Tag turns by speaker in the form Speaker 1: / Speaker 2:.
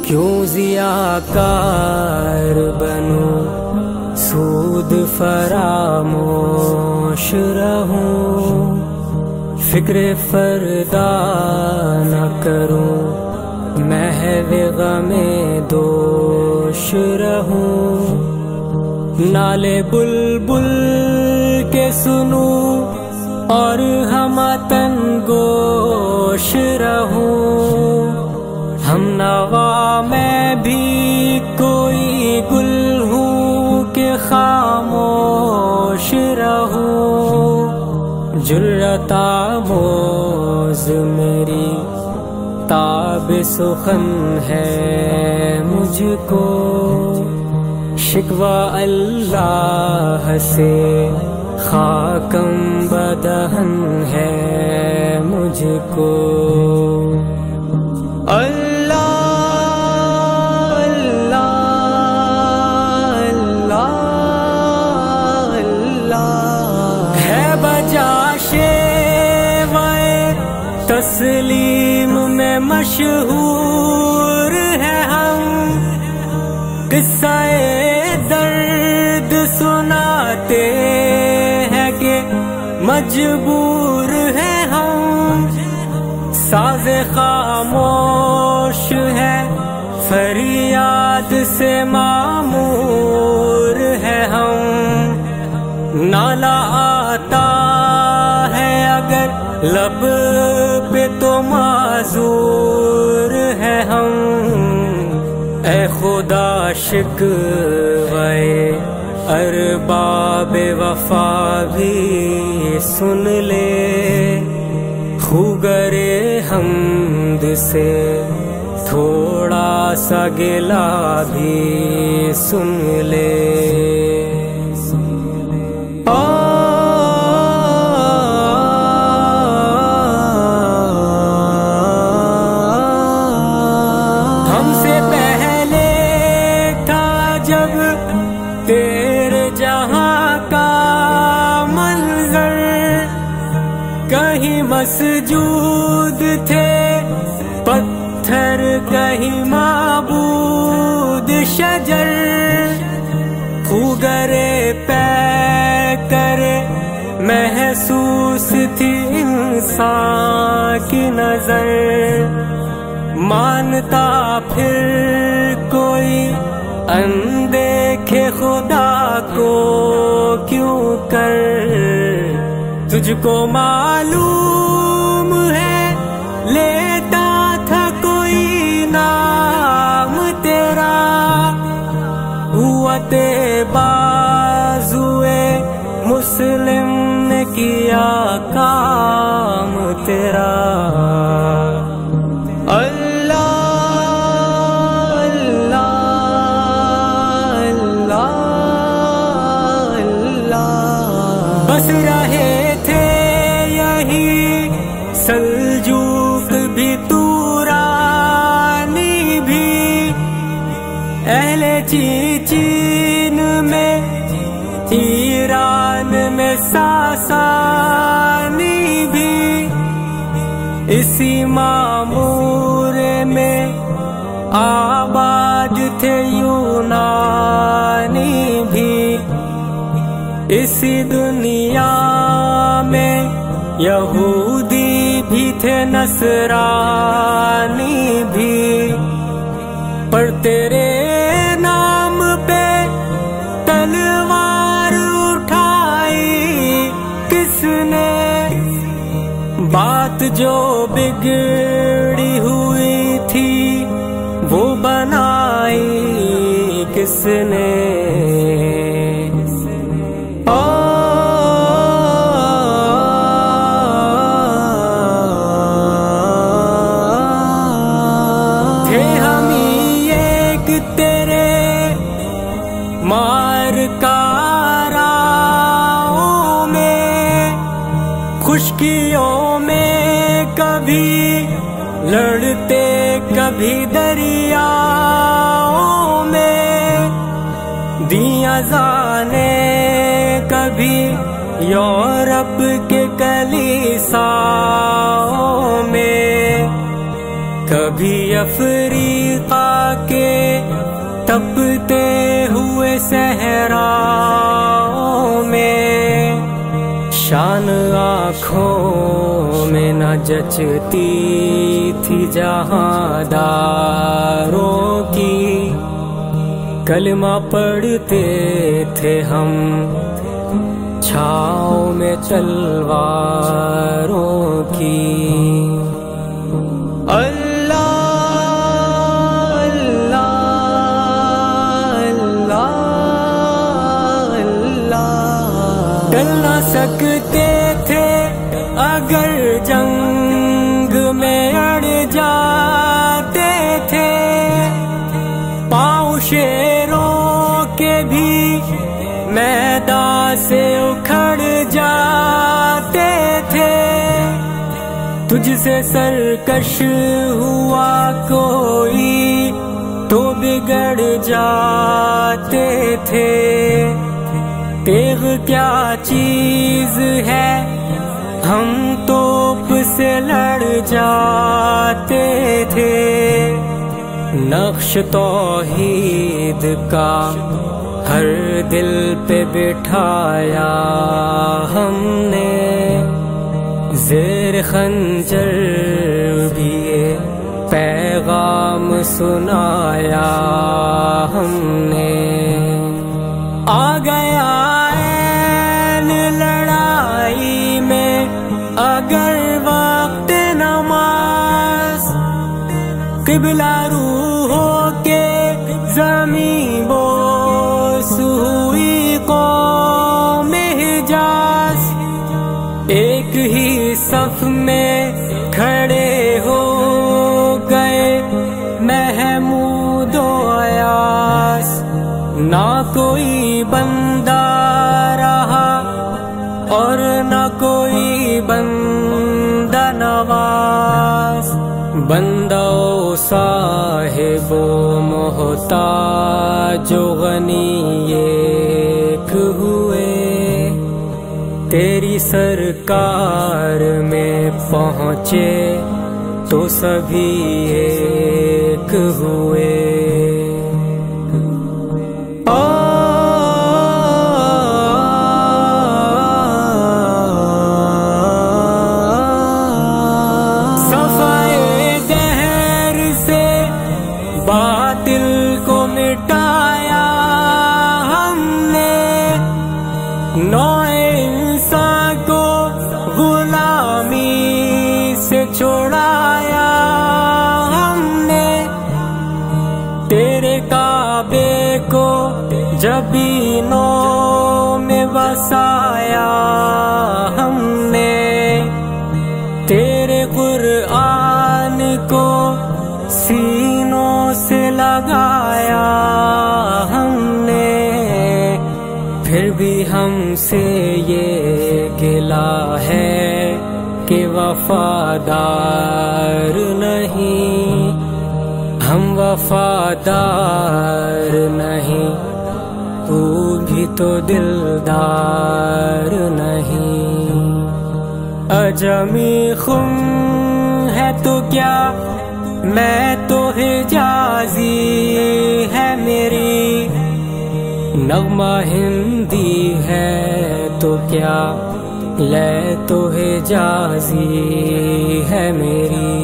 Speaker 1: کیوں ضیاءکار بنوں، سود فراموش رہوں، فکر فردا نہ کروں، محو غم دوش رہوں، نالے بلبل کے سنوں اور ہمتن گوش رہوں، ہم نوا میں بھی کوئی گل ہوں کہ خاموش رہوں، جرأت آموز میری تاب سخن ہے مجھ کو، شکوہ اللہ سے خاکم بدہن ہے مجھ کو۔ تسلیم میں مشہور ہے ہم، قصہ درد سناتے ہیں کہ مجبور ہے ہم، ساز خاموش ہے فریاد سے معمور ہے ہم، نالا آتا ہے اگر لب پہ تو معذور ہے ہم، اے خدا شکوے ارباب وفا بھی سن لے، خوگر حمد سے تھوڑا سا گلہ بھی سن لے۔ تیرے جہاں کا منظر کہیں مسجود تھے پتھر، کہیں معبود شجر، خوگرے پے کرے محسوس تھی انسان کی نظر، مانتا پھر کوئی اندیکھے خدا کو کیوں کر، تجھ کو معلوم ہے لیتا تھا کوئی نام تیرا، قوت بازوئے مسلم نے کیا کام تیرا۔ بس رہے تھے یہی سلجوق بھی، تورانی بھی، اہل چیچین میں، ایران میں، ساسانی بھی، اسی معمور میں آباد تھے یونانی بھی، اسی دنیا میں یہودی بھی تھے، نصرانی بھی، پر تیرے نام پہ تلوار اٹھائی کس نے، بات جو بگڑی ہوئی تھی وہ بنائی کس نے۔ مارکاراؤں میں، خشکیوں میں کبھی لڑتے کبھی دریاؤں میں، دیا زانے کبھی یورپ کے کلیساؤں میں، کبھی افریقہ کے تپتے ہوئے صحراؤں میں، شان آنکھوں میں نہ جچتی تھی جہاں داروں کی، کلمہ پڑھتے تھے ہم چھاؤں میں تلواروں کی۔ ڈل نہ سکتے تھے اگر جنگ میں اڑ جاتے تھے، پاؤں شیروں کے بھی میدان سے اکھڑ جاتے تھے، تجھ سے سرکش ہوا کوئی تو بگڑ جاتے تھے، تیغ کیا چیز ہے ہم توپ سے لڑ جاتے تھے، نقش توحید کا ہر دل پہ بٹھایا ہم نے، زیر خنجر بھی یہ پیغام سنایا ہم نے۔ آ گیا عین لڑائی میں اگر وقت نماز، قبلہ روحوں کے زمین بوس ہوئی قوم حجاز، ایک ہی صف میں کھڑے ہو گئے محمود و ایاس، نہ کوئی بندہ رہا اور نہ کوئی بندہ نواز، بندہ و صاحب و محتاج و غنی ایک ہوئے، تیری سرکار میں پہنچے تو سبھی ایک ہوئے۔ باطل کو مٹایا ہم نے، نوع انسان کو غلامی سے چھڑایا ہم نے، تیرے کعبے کو جبینوں میں بسایا ہم نے، تیرے قرآن کو سینوں سے لگایا ہم نے، پھر بھی ہم سے یہ گلہ ہے کہ وفادار نہیں، ہم وفادار نہیں، تو بھی تو دلدار نہیں، اجمی خم ہے تو کیا میں تو حجازی ہے میری، نغمہ ہندی ہے تو کیا لے تو حجازی ہے میری۔